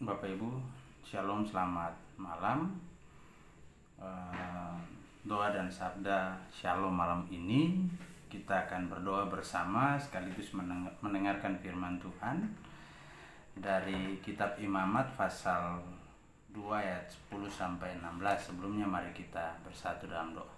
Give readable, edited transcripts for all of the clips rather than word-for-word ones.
Bapak Ibu, Shalom, selamat malam. Doa dan sabda Shalom malam ini kita akan berdoa bersama sekaligus mendengarkan firman Tuhan dari kitab Imamat pasal 2 ayat 10 sampai 16. Sebelumnya mari kita bersatu dalam doa.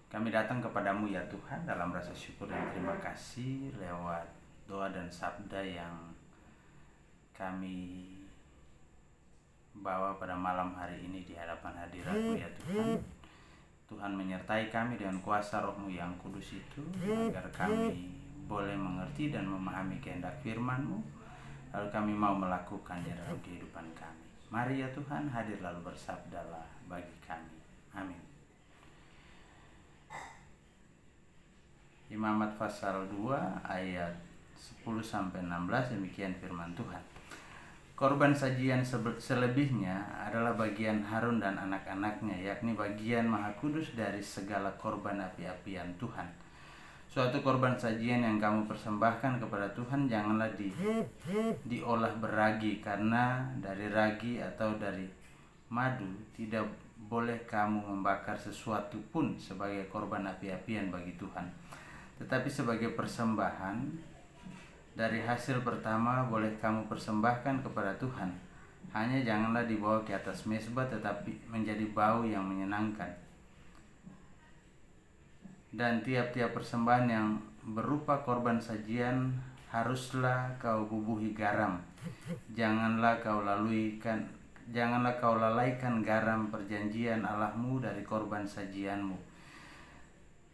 Kami datang kepadamu ya Tuhan dalam rasa syukur dan terima kasih lewat doa dan sabda yang kami bawa pada malam hari ini di hadapan hadirat-Mu ya Tuhan. Tuhan menyertai kami dengan kuasa Roh-Mu yang kudus itu, agar kami boleh mengerti dan memahami kehendak firman-Mu, lalu kami mau melakukannya dalam kehidupan kami. Mari ya Tuhan, hadir lalu bersabdalah bagi kami. Amin. Imamat pasal 2 ayat 10 sampai 16, demikian firman Tuhan. Korban sajian selebihnya adalah bagian Harun dan anak-anaknya, yakni bagian maha kudus dari segala korban api-apian Tuhan. Suatu korban sajian yang kamu persembahkan kepada Tuhan janganlah diolah beragi, karena dari ragi atau dari madu tidak boleh kamu membakar sesuatu pun sebagai korban api-apian bagi Tuhan. Tetapi sebagai persembahan dari hasil pertama boleh kamu persembahkan kepada Tuhan. Hanya janganlah dibawa ke atas mezbah, tetapi menjadi bau yang menyenangkan. Dan tiap-tiap persembahan yang berupa korban sajian haruslah kau bubuhi garam. Janganlah kau lalaikan garam perjanjian Allahmu dari korban sajianmu.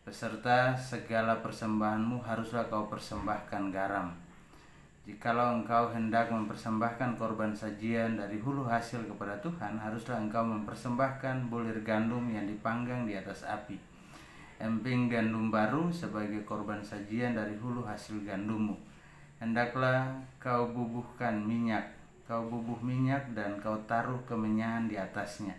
Beserta segala persembahanmu haruslah kau persembahkan garam. Jikalau engkau hendak mempersembahkan korban sajian dari hulu hasil kepada Tuhan, haruslah engkau mempersembahkan bulir gandum yang dipanggang di atas api, emping gandum baru sebagai korban sajian dari hulu hasil gandummu. Hendaklah kau bubuh minyak dan kau taruh kemenyan di atasnya.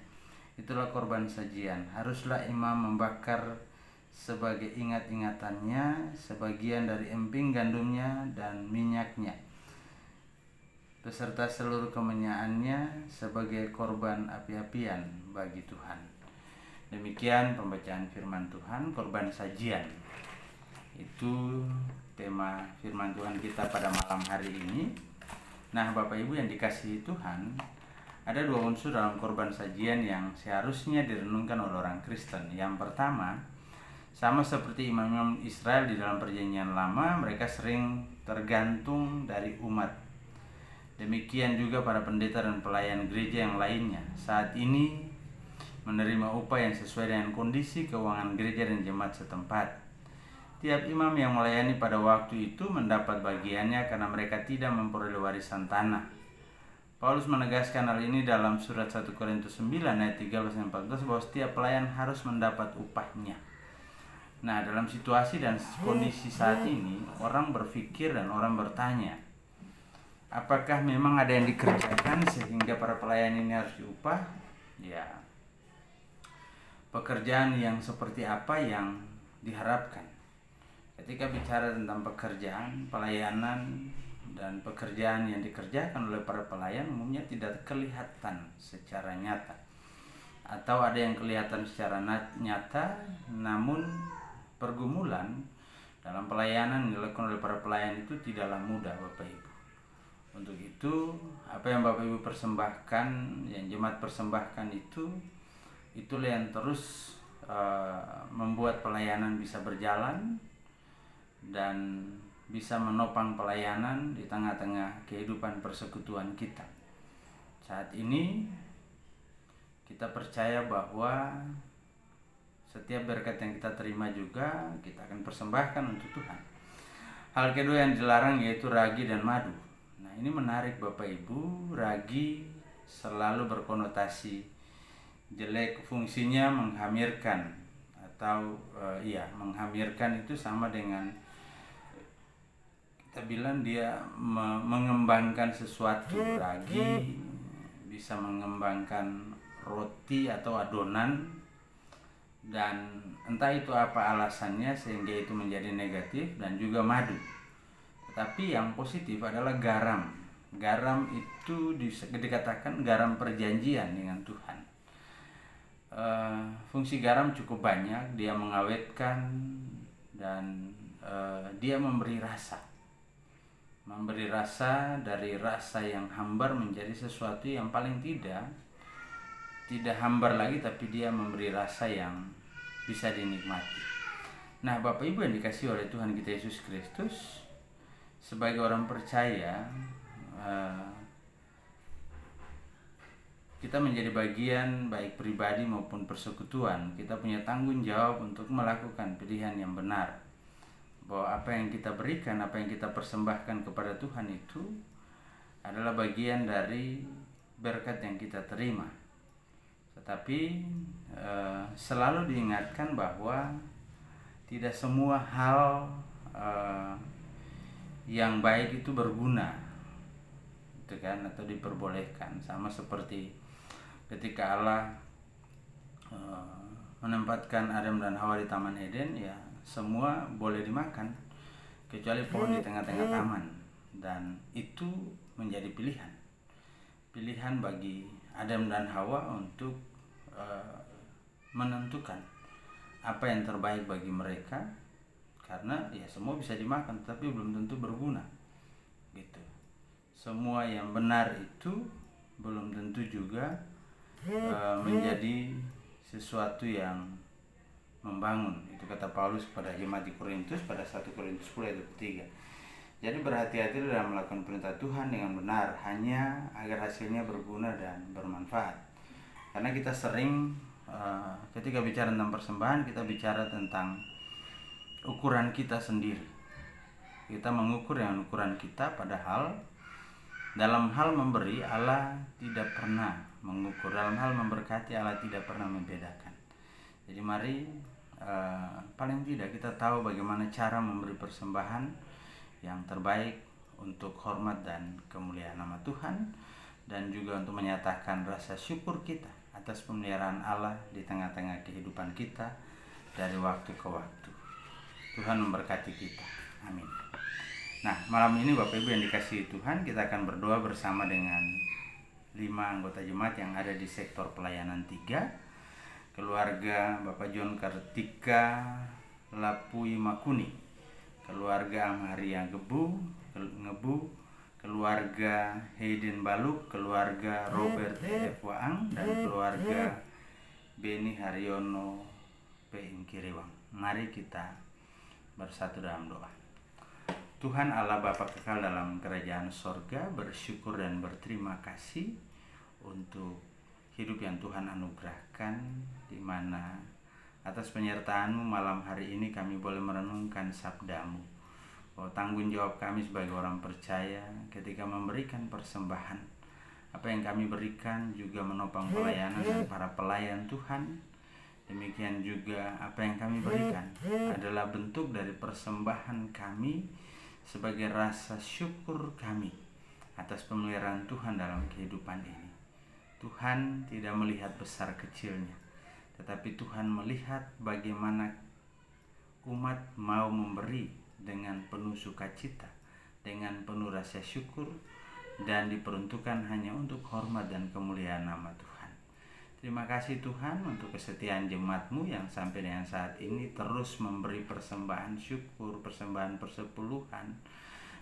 Itulah korban sajian. Haruslah imam membakar sebagai ingat-ingatannya sebagian dari emping gandumnya dan minyaknya, beserta seluruh kemenyaannya sebagai korban api-apian bagi Tuhan. Demikian pembacaan firman Tuhan. Korban sajian itu tema firman Tuhan kita pada malam hari ini. Nah, Bapak Ibu yang dikasihi Tuhan, ada dua unsur dalam korban sajian yang seharusnya direnungkan oleh orang Kristen. Yang pertama, sama seperti imam-imam Israel di dalam perjanjian lama, mereka sering tergantung dari umat. Demikian juga para pendeta dan pelayan gereja yang lainnya saat ini menerima upah yang sesuai dengan kondisi keuangan gereja dan jemaat setempat. Tiap imam yang melayani pada waktu itu mendapat bagiannya karena mereka tidak memperoleh warisan tanah. Paulus menegaskan hal ini dalam surat 1 Korintus 9 ayat 13-14 bahwa setiap pelayan harus mendapat upahnya. Nah, dalam situasi dan kondisi saat ini, orang berpikir dan orang bertanya, apakah memang ada yang dikerjakan sehingga para pelayan ini harus diupah? Ya, pekerjaan yang seperti apa yang diharapkan? Ketika bicara tentang pekerjaan, pelayanan, dan pekerjaan yang dikerjakan oleh para pelayan umumnya tidak kelihatan secara nyata. Atau ada yang kelihatan secara nyata, namun pergumulan dalam pelayanan yang dilakukan oleh para pelayan itu tidaklah mudah, Bapak Ibu. Untuk itu, apa yang Bapak Ibu persembahkan, yang jemaat persembahkan itulah yang terus membuat pelayanan bisa berjalan dan bisa menopang pelayanan di tengah-tengah kehidupan persekutuan kita. Saat ini kita percaya bahwa setiap berkat yang kita terima juga kita akan persembahkan untuk Tuhan. Hal kedua yang dilarang yaitu ragi dan madu. Nah, ini menarik Bapak Ibu. Ragi selalu berkonotasi jelek, fungsinya menghamirkan atau menghamirkan itu sama dengan kita bilang dia mengembangkan sesuatu. Ragi bisa mengembangkan roti atau adonan, dan entah itu apa alasannya sehingga itu menjadi negatif, dan juga madu. Tetapi yang positif adalah garam. Garam itu dikatakan garam perjanjian dengan Tuhan. Fungsi garam cukup banyak, dia mengawetkan dan dia memberi rasa dari rasa yang hambar menjadi sesuatu yang paling tidak hambar lagi, tapi dia memberi rasa yang bisa dinikmati. Nah, Bapak Ibu yang dikasihi oleh Tuhan kita Yesus Kristus, sebagai orang percaya, kita menjadi bagian baik pribadi maupun persekutuan. Kita punya tanggung jawab untuk melakukan pilihan yang benar, bahwa apa yang kita berikan, apa yang kita persembahkan kepada Tuhan itu adalah bagian dari berkat yang kita terima. Tetapi selalu diingatkan bahwa tidak semua hal yang baik itu berguna, gitu kan, atau diperbolehkan. Sama seperti ketika Allah menempatkan Adam dan Hawa di Taman Eden, ya semua boleh dimakan kecuali pohon di tengah-tengah taman, dan itu menjadi pilihan bagi Adam dan Hawa untuk menentukan apa yang terbaik bagi mereka, karena ya semua bisa dimakan tapi belum tentu berguna, gitu. Semua yang benar itu belum tentu juga menjadi sesuatu yang membangun. Itu kata Paulus kepada jemaat di Korintus pada 1 Korintus 10 ayat 3. Jadi berhati-hati dalam melakukan perintah Tuhan dengan benar, hanya agar hasilnya berguna dan bermanfaat. Karena kita sering ketika bicara tentang persembahan, kita bicara tentang ukuran kita sendiri. Kita mengukur dengan ukuran kita, padahal dalam hal memberi Allah tidak pernah mengukur, dalam hal memberkati Allah tidak pernah membedakan. Jadi mari paling tidak kita tahu bagaimana cara memberi persembahan yang terbaik untuk hormat dan kemuliaan nama Tuhan, dan juga untuk menyatakan rasa syukur kita atas pemeliharaan Allah di tengah-tengah kehidupan kita dari waktu ke waktu. Tuhan memberkati kita. Amin. Nah, malam ini Bapak Ibu yang dikasihi Tuhan, kita akan berdoa bersama dengan 5 anggota jemaat yang ada di sektor pelayanan 3. Keluarga Bapak John Kartika Lapui Makuni, keluarga Amaria Ngebu, keluarga Hayden Baluk, keluarga Robert F. Waang, dan keluarga Beni Haryono P. Ingkiriwang. Mari kita bersatu dalam doa. Tuhan Allah Bapa kekal dalam kerajaan sorga, bersyukur dan berterima kasih untuk hidup yang Tuhan anugerahkan, di mana atas penyertaan-Mu malam hari ini kami boleh merenungkan sabda-Mu. Bahwa tanggung jawab kami sebagai orang percaya ketika memberikan persembahan, apa yang kami berikan juga menopang pelayanan dan para pelayan Tuhan. Demikian juga apa yang kami berikan adalah bentuk dari persembahan kami sebagai rasa syukur kami atas pemeliharaan Tuhan dalam kehidupan ini. Tuhan tidak melihat besar kecilnya, tetapi Tuhan melihat bagaimana umat mau memberi dengan penuh sukacita, dengan penuh rasa syukur, dan diperuntukkan hanya untuk hormat dan kemuliaan nama Tuhan. Terima kasih Tuhan untuk kesetiaan jemaat-Mu yang sampai dengan saat ini terus memberi persembahan syukur, persembahan persepuluhan,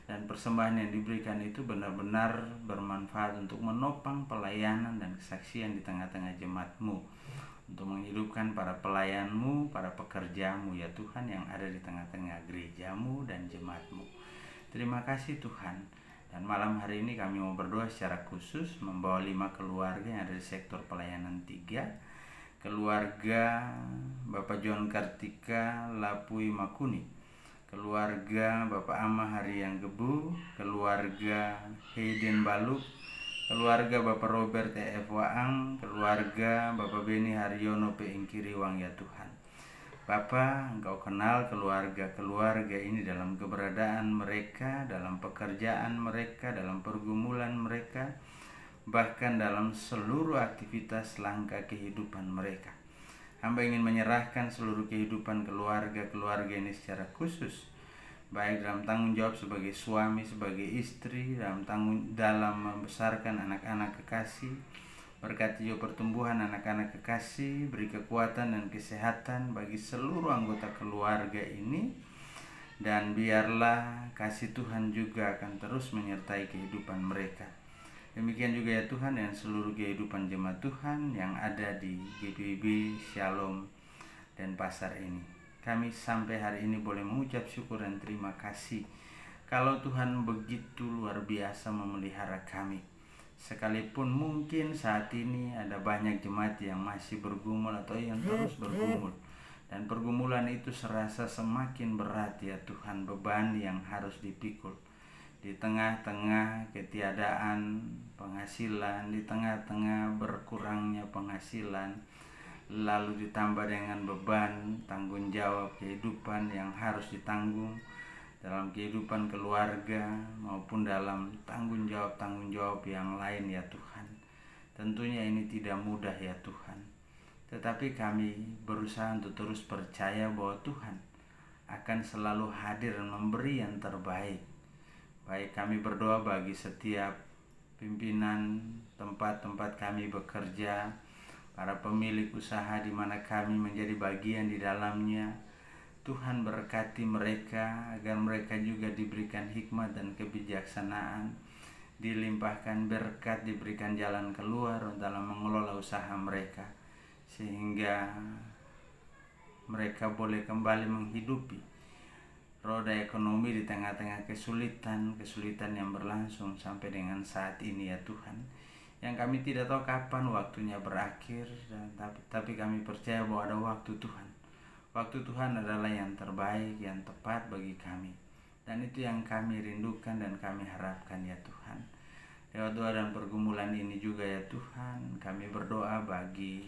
dan persembahan yang diberikan itu benar-benar bermanfaat untuk menopang pelayanan dan kesaksian di tengah-tengah jemaat-Mu, untuk menghidupkan para pelayan-Mu, para pekerja-Mu ya Tuhan yang ada di tengah-tengah gereja-Mu dan jemaat-Mu. Terima kasih Tuhan. Dan malam hari ini kami mau berdoa secara khusus membawa 5 keluarga yang ada di sektor pelayanan 3. Keluarga Bapak John Kartika Lapui Makuni, keluarga Bapak Ama Hariang Gebu, keluarga Hayden Baluk, keluarga Bapak Robert F. Waang, keluarga Bapak Beni Haryono P. Ingkiriwang ya Tuhan. Bapa, Engkau kenal keluarga-keluarga ini dalam keberadaan mereka, dalam pekerjaan mereka, dalam pergumulan mereka, bahkan dalam seluruh aktivitas langkah kehidupan mereka. Hamba ingin menyerahkan seluruh kehidupan keluarga-keluarga ini secara khusus baik dalam tanggung jawab sebagai suami, sebagai istri, dalam membesarkan anak-anak kekasih. Berkati juga pertumbuhan anak-anak kekasih, beri kekuatan dan kesehatan bagi seluruh anggota keluarga ini, dan biarlah kasih Tuhan juga akan terus menyertai kehidupan mereka. Demikian juga ya Tuhan yang seluruh kehidupan jemaat Tuhan yang ada di GPIB, Shalom, dan pasar ini. Kami sampai hari ini boleh mengucap syukur dan terima kasih kalau Tuhan begitu luar biasa memelihara kami. Sekalipun mungkin saat ini ada banyak jemaat yang masih bergumul atau yang terus bergumul, dan pergumulan itu serasa semakin berat ya Tuhan, beban yang harus dipikul di tengah-tengah ketiadaan penghasilan, di tengah-tengah berkurangnya penghasilan, lalu ditambah dengan beban tanggung jawab kehidupan yang harus ditanggung dalam kehidupan keluarga maupun dalam tanggung jawab yang lain ya Tuhan. Tentunya ini tidak mudah ya Tuhan, tetapi kami berusaha untuk terus percaya bahwa Tuhan akan selalu hadir dan memberi yang terbaik. Baik, kami berdoa bagi setiap pimpinan tempat-tempat kami bekerja, para pemilik usaha di mana kami menjadi bagian di dalamnya. Tuhan berkati mereka agar mereka juga diberikan hikmat dan kebijaksanaan, dilimpahkan berkat, diberikan jalan keluar dalam mengelola usaha mereka, sehingga mereka boleh kembali menghidupi roda ekonomi di tengah-tengah kesulitan yang berlangsung sampai dengan saat ini ya Tuhan, yang kami tidak tahu kapan waktunya berakhir, tapi kami percaya bahwa ada waktu Tuhan. Waktu Tuhan adalah yang terbaik, yang tepat bagi kami, dan itu yang kami rindukan dan kami harapkan ya Tuhan. Lewat doa dan pergumulan ini juga ya Tuhan, kami berdoa bagi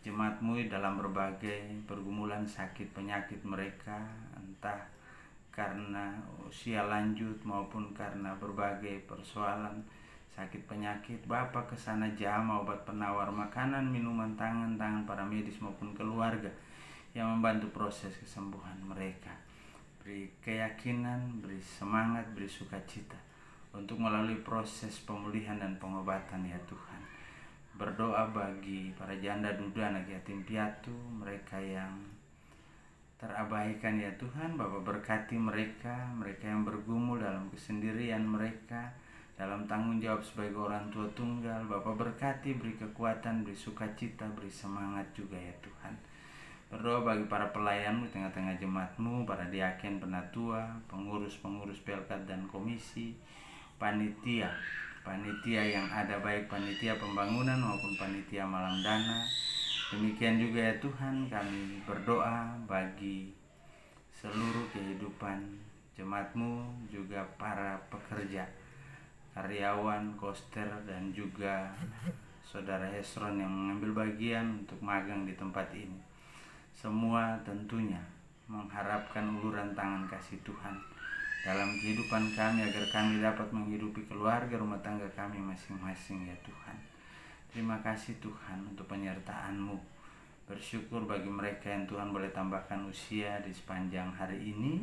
jemaat-Mu dalam berbagai pergumulan sakit penyakit mereka, entah karena usia lanjut maupun karena berbagai persoalan sakit penyakit. Bapa kesana jamah obat penawar, makanan, minuman, tangan para medis maupun keluarga yang membantu proses kesembuhan mereka. Beri keyakinan, beri semangat, beri sukacita untuk melalui proses pemulihan dan pengobatan ya Tuhan. Berdoa bagi para janda duda, anak yatim piatu, mereka yang terabaikan ya Tuhan. Bapa berkati mereka yang bergumul dalam kesendirian mereka, dalam tanggung jawab sebagai orang tua tunggal. Bapa berkati, beri kekuatan, beri sukacita, beri semangat juga ya Tuhan. Berdoa bagi para pelayan-Mu di tengah-tengah jemaat-Mu, para diaken, penatua, pengurus pelkat dan komisi, panitia yang ada, baik panitia pembangunan maupun panitia malam dana. Demikian juga ya Tuhan, kami berdoa bagi seluruh kehidupan jemaat-Mu, juga para pekerja, karyawan, koster, dan juga saudara Hesron yang mengambil bagian untuk magang di tempat ini. Semua tentunya mengharapkan uluran tangan kasih Tuhan dalam kehidupan kami, agar kami dapat menghidupi keluarga rumah tangga kami masing-masing ya Tuhan. Terima kasih Tuhan untuk penyertaan-Mu. Bersyukur bagi mereka yang Tuhan boleh tambahkan usia di sepanjang hari ini,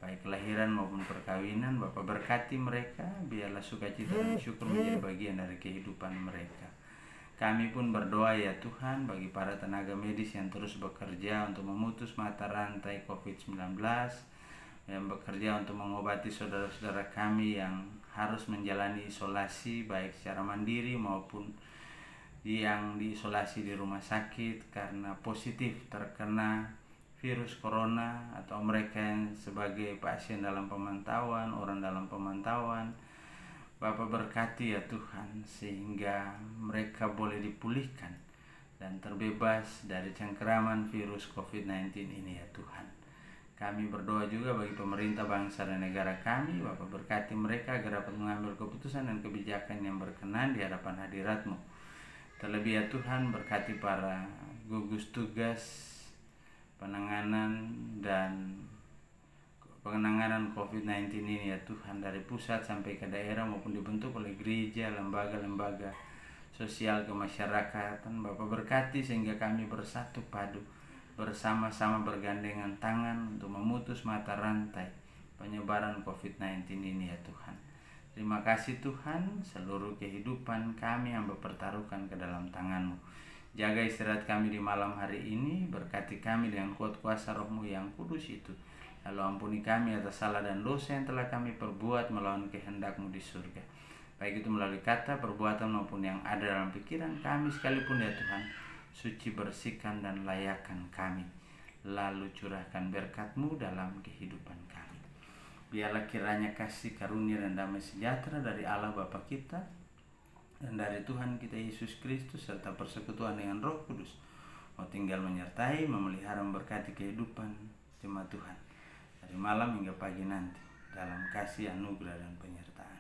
baik kelahiran maupun perkawinan. Bapa berkati mereka, biarlah sukacita dan syukur menjadi bagian dari kehidupan mereka. Kami pun berdoa ya Tuhan bagi para tenaga medis yang terus bekerja untuk memutus mata rantai COVID-19, yang bekerja untuk mengobati saudara-saudara kami yang harus menjalani isolasi baik secara mandiri maupun yang diisolasi di rumah sakit karena positif terkena virus corona, atau mereka yang sebagai pasien dalam pemantauan, orang dalam pemantauan. Bapa berkati ya Tuhan, sehingga mereka boleh dipulihkan dan terbebas dari cengkeraman virus COVID-19 ini ya Tuhan. Kami berdoa juga bagi pemerintah bangsa dan negara kami. Bapa berkati mereka agar dapat mengambil keputusan dan kebijakan yang berkenan di hadapan hadirat-Mu. Terlebih ya Tuhan, berkati para gugus tugas penanganan COVID-19 ini ya Tuhan, dari pusat sampai ke daerah maupun dibentuk oleh gereja, lembaga-lembaga sosial kemasyarakatan. Bapa berkati sehingga kami bersatu padu, bersama-sama bergandengan tangan untuk memutus mata rantai penyebaran COVID-19 ini ya Tuhan. Terima kasih Tuhan, seluruh kehidupan kami yang berpertaruhkan ke dalam tangan-Mu. Jaga istirahat kami di malam hari ini, berkati kami dengan kuat kuasa Roh-Mu yang kudus itu. Lalu ampuni kami atas salah dan dosa yang telah kami perbuat melawan kehendak-Mu di surga. Baik itu melalui kata, perbuatan maupun yang ada dalam pikiran kami sekalipun ya Tuhan. Suci, bersihkan dan layakkan kami. Lalu curahkan berkat-Mu dalam kehidupan kami. Biarlah kiranya kasih karunia dan damai sejahtera dari Allah Bapa kita dan dari Tuhan kita Yesus Kristus serta persekutuan dengan Roh Kudus mau tinggal menyertai, memelihara, memberkati kehidupan jemaat Tuhan dari malam hingga pagi nanti dalam kasih, anugerah dan penyertaan.